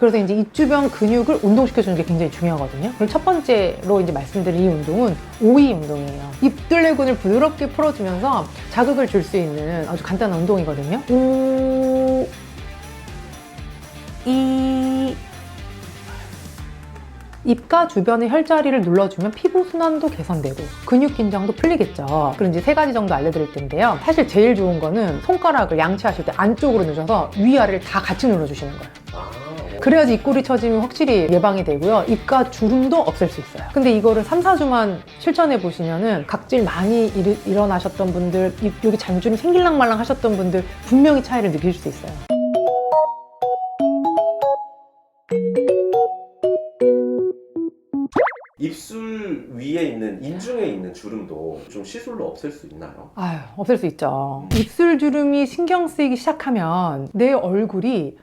그래서 이제 입 주변 근육을 운동시켜주는 게 굉장히 중요하거든요. 그럼 첫 번째로 이제 말씀드린 이 운동은 오이 운동이에요. 입둘레근을 부드럽게 풀어주면서 자극을 줄 수 있는 아주 간단한 운동이거든요. 오, 이, 입가 주변의 혈자리를 눌러주면 피부 순환도 개선되고 근육 긴장도 풀리겠죠. 그럼 이제 3가지 정도 알려드릴 텐데요. 사실 제일 좋은 거는 손가락을 양치하실 때 안쪽으로 넣으셔서 위아래를 다 같이 눌러주시는 거예요. 그래야지 입꼬리 처짐이 확실히 예방이 되고요. 입가 주름도 없앨 수 있어요. 근데 이거를 3, 4주만 실천해 보시면은 각질 많이 일어나셨던 분들, 여기 잔주름 생길랑 말랑 하셨던 분들 분명히 차이를 느낄 수 있어요. 입술 위에 있는 인중에 있는 주름도 좀 시술로 없앨 수 있나요? 아유, 없앨 수 있죠. 입술 주름이 신경 쓰이기 시작하면 내 얼굴이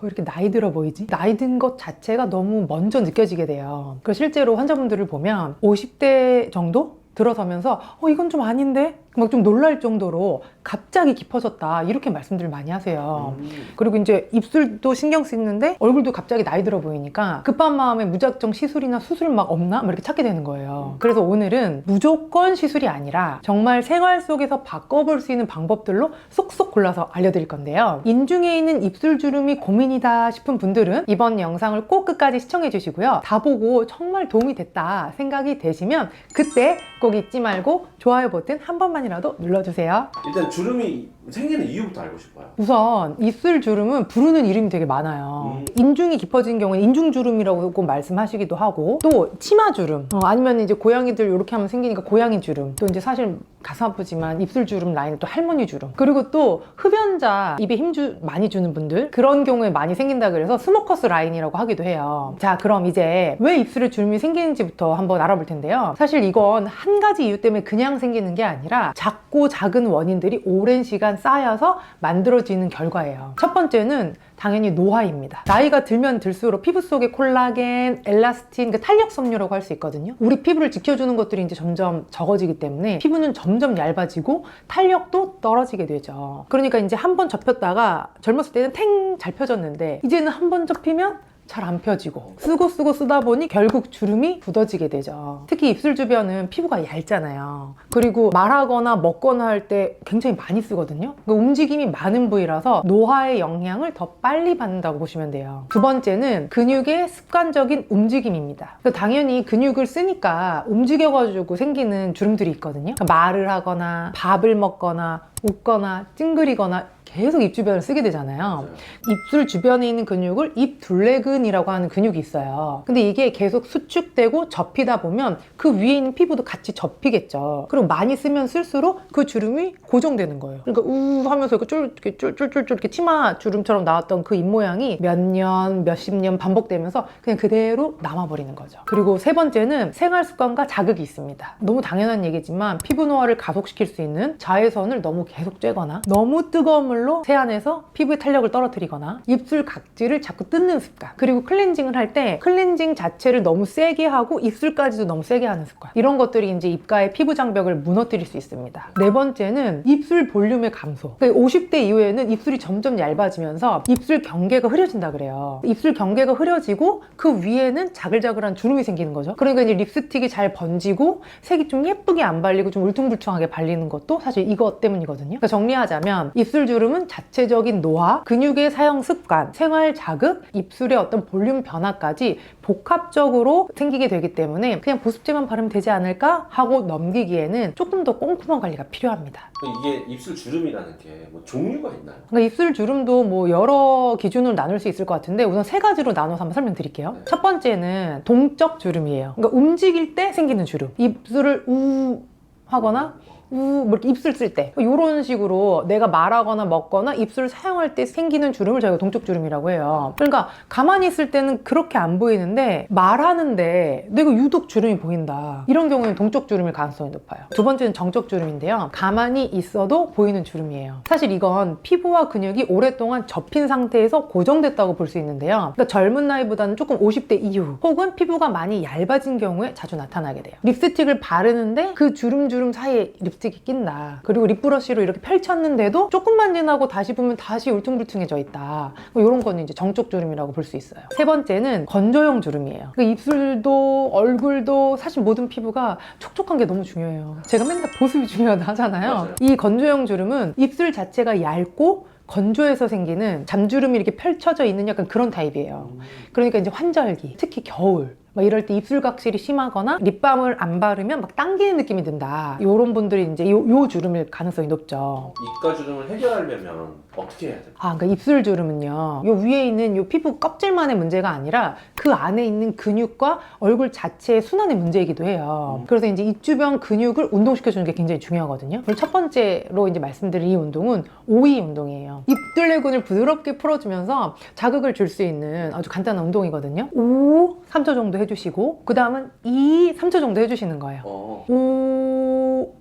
왜 이렇게 나이 들어 보이지? 나이 든 것 자체가 너무 먼저 느껴지게 돼요. 그래서 실제로 환자분들을 보면 50대 정도 들어서면서 이건 좀 아닌데? 막 좀 놀랄 정도로 갑자기 깊어졌다 이렇게 말씀들 많이 하세요. 그리고 이제 입술도 신경 쓰이는데 얼굴도 갑자기 나이 들어 보이니까 급한 마음에 무작정 시술이나 수술 막 없나? 막 이렇게 찾게 되는 거예요. 그래서 오늘은 무조건 시술이 아니라 정말 생활 속에서 바꿔볼 수 있는 방법들로 쏙쏙 골라서 알려드릴 건데요. 인중에 있는 입술 주름이 고민이다 싶은 분들은 이번 영상을 꼭 끝까지 시청해 주시고요. 다 보고 정말 도움이 됐다 생각이 되시면 그때 꼭 잊지 말고 좋아요 버튼 한 번만이라도 눌러주세요. 일단 주름이 생기는 이유부터 알고 싶어요. 우선 입술 주름은 부르는 이름이 되게 많아요. 인중이 깊어진 경우에 인중주름이라고 꼭 말씀하시기도 하고, 또 치마주름, 아니면 이제 고양이들 이렇게 하면 생기니까 고양이 주름, 또 이제 사실 가슴 아프지만 입술 주름 라인은 또 할머니 주름, 그리고 또 흡연자 입에 힘 많이 주는 분들 그런 경우에 많이 생긴다 그래서 스모커스 라인이라고 하기도 해요. 자, 그럼 이제 왜 입술에 주름이 생기는지부터 한번 알아볼 텐데요. 사실 이건 한 가지 이유 때문에 그냥 생기는 게 아니라 작고 작은 원인들이 오랜 시간 쌓여서 만들어지는 결과예요. 첫 번째는 당연히 노화입니다. 나이가 들면 들수록 피부 속에 콜라겐, 엘라스틴, 그러니까 탄력 섬유라고 할 수 있거든요. 우리 피부를 지켜주는 것들이 이제 점점 적어지기 때문에 피부는 점점 얇아지고 탄력도 떨어지게 되죠. 그러니까 이제 한 번 접혔다가 젊었을 때는 탱 잘 펴졌는데 이제는 한 번 접히면 잘 안 펴지고 쓰고 쓰다 보니 결국 주름이 굳어지게 되죠. 특히 입술 주변은 피부가 얇잖아요. 그리고 말하거나 먹거나 할 때 굉장히 많이 쓰거든요. 그러니까 움직임이 많은 부위라서 노화의 영향을 더 빨리 받는다고 보시면 돼요. 두 번째는 근육의 습관적인 움직임입니다. 그러니까 당연히 근육을 쓰니까 움직여가지고 생기는 주름들이 있거든요. 그러니까 말을 하거나 밥을 먹거나 웃거나 찡그리거나 계속 입 주변을 쓰게 되잖아요. 맞아요. 입술 주변에 있는 근육을 입둘레근이라고 하는 근육이 있어요. 근데 이게 계속 수축되고 접히다 보면 그 위에 있는 피부도 같이 접히겠죠. 그리고 많이 쓰면 쓸수록 그 주름이 고정되는 거예요. 그러니까 우 하면서 이렇게 쫄쫄쫄쫄 이렇게 치마 주름처럼 나왔던 그 입 모양이 몇 년, 몇십 년 반복되면서 그냥 그대로 남아버리는 거죠. 그리고 세 번째는 생활 습관과 자극이 있습니다. 너무 당연한 얘기지만 피부 노화를 가속시킬 수 있는 자외선을 너무 계속 쬐거나 너무 뜨거운 물로 세안해서 피부의 탄력을 떨어뜨리거나 입술 각질을 자꾸 뜯는 습관, 그리고 클렌징을 할 때 클렌징 자체를 너무 세게 하고 입술까지도 너무 세게 하는 습관, 이런 것들이 이제 입가의 피부 장벽을 무너뜨릴 수 있습니다. 네 번째는 입술 볼륨의 감소. 그러니까 50대 이후에는 입술이 점점 얇아지면서 입술 경계가 흐려진다 그래요. 입술 경계가 흐려지고 그 위에는 자글자글한 주름이 생기는 거죠. 그러니까 이제 립스틱이 잘 번지고 색이 좀 예쁘게 안 발리고 좀 울퉁불퉁하게 발리는 것도 사실 이것 때문이거든요. 그러니까 정리하자면 입술 주름은 자체적인 노화, 근육의 사용 습관, 생활 자극, 입술의 어떤 볼륨 변화까지 복합적으로 생기게 되기 때문에 그냥 보습제만 바르면 되지 않을까 하고 넘기기에는 조금 더 꼼꼼한 관리가 필요합니다. 이게 입술 주름이라는 게 뭐 종류가 있나요? 그러니까 입술 주름도 뭐 여러 기준으로 나눌 수 있을 것 같은데 우선 3가지로 나눠서 한번 설명드릴게요. 네. 첫 번째는 동적 주름이에요. 그러니까 움직일 때 생기는 주름. 입술을 우 하거나 뭐 이렇게 입술 쓸 때 이런 식으로 내가 말하거나 먹거나 입술을 사용할 때 생기는 주름을 저희가 동적 주름이라고 해요. 그러니까 가만히 있을 때는 그렇게 안 보이는데 말하는데 내가 유독 주름이 보인다, 이런 경우에는 동적 주름일 가능성이 높아요. 두 번째는 정적 주름인데요. 가만히 있어도 보이는 주름이에요. 사실 이건 피부와 근육이 오랫동안 접힌 상태에서 고정됐다고 볼 수 있는데요. 그러니까 젊은 나이보다는 조금 50대 이후 혹은 피부가 많이 얇아진 경우에 자주 나타나게 돼요. 립스틱을 바르는데 그 주름 사이에 립스틱 립스틱이 낀다. 그리고 립브러쉬로 이렇게 펼쳤는데도 조금만 지나고 다시 보면 다시 울퉁불퉁해져 있다. 이런 거는 이제 정적 주름이라고 볼 수 있어요. 세 번째는 건조형 주름이에요. 그러니까 입술도 얼굴도 사실 모든 피부가 촉촉한 게 너무 중요해요. 제가 맨날 보습이 중요하다 하잖아요. 맞아요. 이 건조형 주름은 입술 자체가 얇고 건조해서 생기는 잔주름이 이렇게 펼쳐져 있는 약간 그런 타입이에요. 그러니까 이제 환절기, 특히 겨울 막 이럴 때 입술 각질이 심하거나 립밤을 안 바르면 막 당기는 느낌이 든다. 이런 분들이 이제 요 주름일 가능성이 높죠. 입가 주름을 해결하려면 어떻게 해야 돼요? 그러니까 입술 주름은요, 요 위에 있는 요 피부 껍질만의 문제가 아니라 그 안에 있는 근육과 얼굴 자체의 순환의 문제이기도 해요. 그래서 이제 입 주변 근육을 운동시켜주는 게 굉장히 중요하거든요. 그리고 첫 번째로 이제 말씀드릴 이 운동은 오이 운동이에요. 입둘레근을 부드럽게 풀어주면서 자극을 줄 수 있는 아주 간단한 운동이거든요. 오, 3초 정도 해주시고, 그 다음은 3초 정도 해주시는 거예요. 오,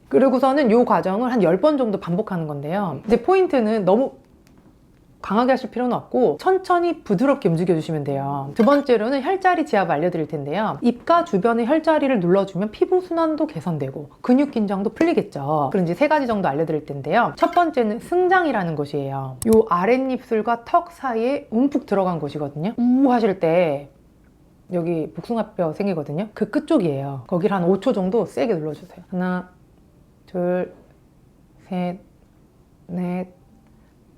그리고서는 이 과정을 한 10번 정도 반복하는 건데요. 근데 포인트는 너무 강하게 하실 필요는 없고 천천히 부드럽게 움직여주시면 돼요. 두 번째로는 혈자리 지압 알려드릴 텐데요. 입가 주변의 혈자리를 눌러주면 피부 순환도 개선되고 근육 긴장도 풀리겠죠. 그럼 이제 3가지 정도 알려드릴 텐데요. 첫 번째는 승장이라는 곳이에요. 이 아랫입술과 턱 사이에 움푹 들어간 곳이거든요. 우 하실 때 여기 복숭아뼈 생기거든요. 그 끝쪽이에요. 거기를 한 5초 정도 세게 눌러주세요. 하나, 둘, 셋, 넷,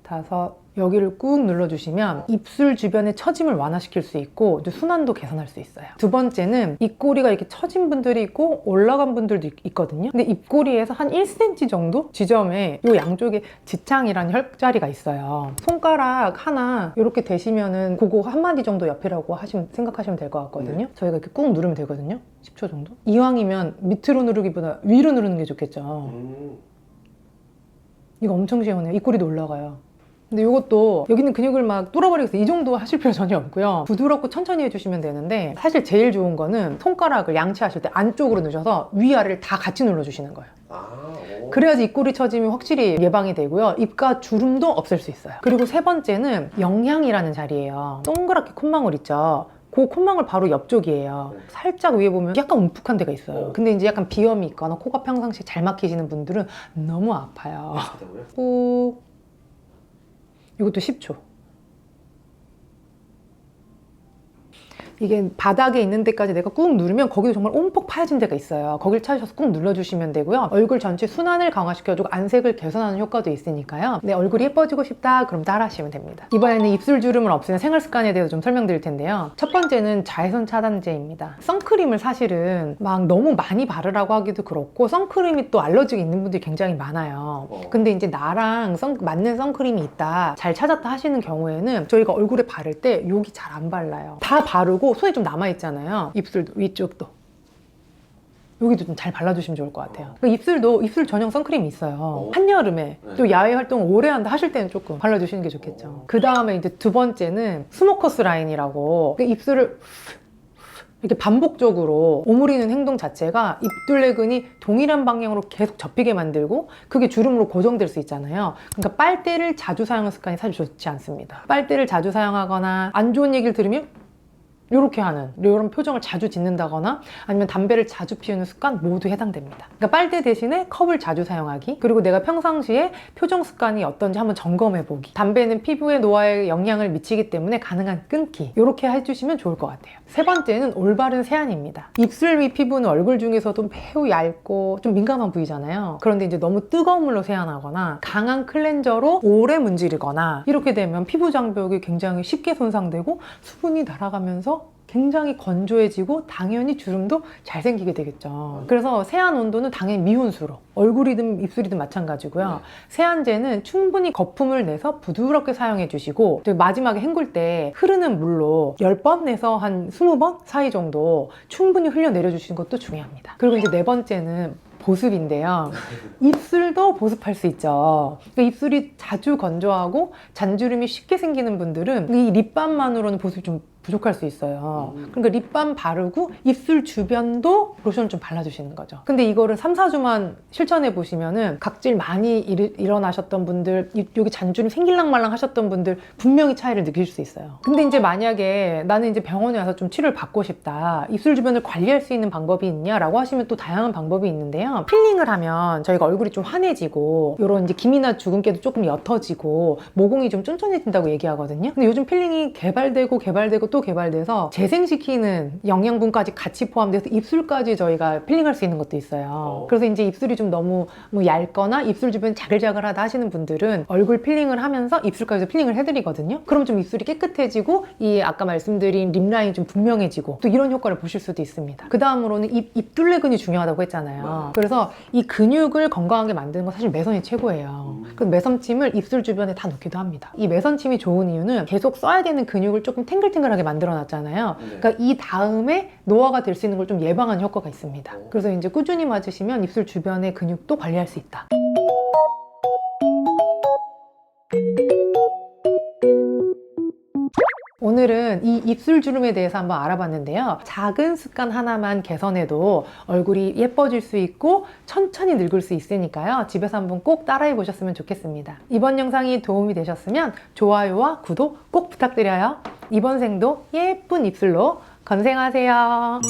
다섯. 여기를 꾹 눌러주시면 입술 주변의 처짐을 완화시킬 수 있고 순환도 개선할 수 있어요. 두 번째는 입꼬리가 이렇게 처진 분들이 있고 올라간 분들도 있거든요. 근데 입꼬리에서 한 1cm 정도 지점에 이 양쪽에 지창이라는 혈자리가 있어요. 손가락 하나 이렇게 대시면은 그거 한마디 정도 옆이라고 생각하시면 될 것 같거든요. 저희가 이렇게 꾹 누르면 되거든요. 10초 정도. 이왕이면 밑으로 누르기보다 위로 누르는 게 좋겠죠. 이거 엄청 시원해요. 입꼬리도 올라가요. 근데 이것도 여기 있는 근육을 막 뚫어버리겠어 이 정도 하실 필요 전혀 없고요. 부드럽고 천천히 해주시면 되는데 사실 제일 좋은 거는 손가락을 양치하실 때 안쪽으로 넣으셔서 위아래를 다 같이 눌러주시는 거예요. 그래야지 입꼬리 처짐이 확실히 예방이 되고요. 입가 주름도 없앨 수 있어요. 그리고 세 번째는 영양이라는 자리예요. 동그랗게 콧망울 있죠. 그 콧망울 바로 옆쪽이에요. 살짝 위에 보면 약간 움푹한 데가 있어요. 근데 이제 약간 비염이 있거나 코가 평상시에 잘 막히시는 분들은 너무 아파요. 꾹. 이것도 10초. 이게 바닥에 있는 데까지 내가 꾹 누르면 거기도 정말 움푹 파여진 데가 있어요. 거길 찾으셔서 꾹 눌러주시면 되고요. 얼굴 전체 순환을 강화시켜주고 안색을 개선하는 효과도 있으니까요. 내 얼굴이 예뻐지고 싶다? 그럼 따라 하시면 됩니다. 이번에는 입술 주름을 없애는 생활 습관에 대해서 좀 설명드릴 텐데요. 첫 번째는 자외선 차단제입니다. 선크림을 사실은 막 너무 많이 바르라고 하기도 그렇고 선크림이 또 알러지가 있는 분들이 굉장히 많아요. 근데 이제 나랑 맞는 선크림이 있다, 잘 찾았다 하시는 경우에는 저희가 얼굴에 바를 때 여기 잘 안 발라요. 다 바르고 손에 좀 남아있잖아요. 입술도 위쪽도 여기도 좀 잘 발라주시면 좋을 것 같아요. 입술도 입술 전용 선크림이 있어요. 한여름에 또 야외 활동을 오래 한다 하실 때는 조금 발라주시는 게 좋겠죠. 그 다음에 이제 두 번째는 스모커스 라인이라고 입술을 이렇게 반복적으로 오므리는 행동 자체가 입둘레근이 동일한 방향으로 계속 접히게 만들고 그게 주름으로 고정될 수 있잖아요. 그러니까 빨대를 자주 사용하는 습관이 사실 좋지 않습니다. 빨대를 자주 사용하거나 안 좋은 얘기를 들으면 이렇게 하는 이런 표정을 자주 짓는다거나 아니면 담배를 자주 피우는 습관 모두 해당됩니다. 그러니까 빨대 대신에 컵을 자주 사용하기, 그리고 내가 평상시에 표정 습관이 어떤지 한번 점검해보기. 담배는 피부의 노화에 영향을 미치기 때문에 가능한 끊기, 이렇게 해주시면 좋을 것 같아요. 세 번째는 올바른 세안입니다. 입술 위 피부는 얼굴 중에서도 매우 얇고 좀 민감한 부위잖아요. 그런데 이제 너무 뜨거운 물로 세안하거나 강한 클렌저로 오래 문지르거나 이렇게 되면 피부 장벽이 굉장히 쉽게 손상되고 수분이 날아가면서 굉장히 건조해지고 당연히 주름도 잘 생기게 되겠죠. 그래서 세안 온도는 당연히 미온수로, 얼굴이든 입술이든 마찬가지고요. 세안제는 충분히 거품을 내서 부드럽게 사용해 주시고 마지막에 헹굴 때 흐르는 물로 10번에서 한 20번 사이 정도 충분히 흘려내려 주시는 것도 중요합니다. 그리고 이제 네 번째는 보습인데요. 입술도 보습할 수 있죠. 그러니까 입술이 자주 건조하고 잔주름이 쉽게 생기는 분들은 이 립밤만으로는 보습이 좀 부족할 수 있어요. 그러니까 립밤 바르고 입술 주변도 로션 좀 발라주시는 거죠. 근데 이거를 3, 4주만 실천해 보시면은 각질 많이 일어나셨던 분들, 여기 잔주름 생길랑 말랑 하셨던 분들 분명히 차이를 느낄 수 있어요. 근데 이제 만약에 나는 이제 병원에 와서 좀 치료를 받고 싶다, 입술 주변을 관리할 수 있는 방법이 있냐라고 하시면 또 다양한 방법이 있는데요. 필링을 하면 저희가 얼굴이 좀 환해지고 이런 이제 기미나 주근깨도 조금 옅어지고 모공이 좀 쫀쫀해진다고 얘기하거든요. 근데 요즘 필링이 개발되고 또 개발돼서 재생시키는 영양분까지 같이 포함돼서 입술까지 저희가 필링할 수 있는 것도 있어요. 그래서 이제 입술이 좀 너무 뭐 얇거나 입술 주변 자글자글하다 하시는 분들은 얼굴 필링을 하면서 입술까지 필링을 해드리거든요. 그럼 좀 입술이 깨끗해지고 이 아까 말씀드린 립라인이 좀 분명해지고 또 이런 효과를 보실 수도 있습니다. 그 다음으로는 입둘레근이 중요하다고 했잖아요. 그래서 이 근육을 건강하게 만드는 건 사실 매선이 최고예요. 그래서 매선침을 입술 주변에 다 놓기도 합니다. 이 매선침이 좋은 이유는 계속 써야 되는 근육을 조금 탱글탱글하게 만들어 놨잖아요. 그러니까 이 다음에 노화가 될 수 있는 걸 좀 예방하는 효과가 있습니다. 그래서 이제 꾸준히 맞으시면 입술 주변의 근육도 관리할 수 있다. 오늘은 이 입술 주름에 대해서 한번 알아봤는데요. 작은 습관 하나만 개선해도 얼굴이 예뻐질 수 있고 천천히 늙을 수 있으니까요. 집에서 한번 꼭 따라해 보셨으면 좋겠습니다. 이번 영상이 도움이 되셨으면 좋아요와 구독 꼭 부탁드려요. 이번 생도 예쁜 입술로 건생하세요.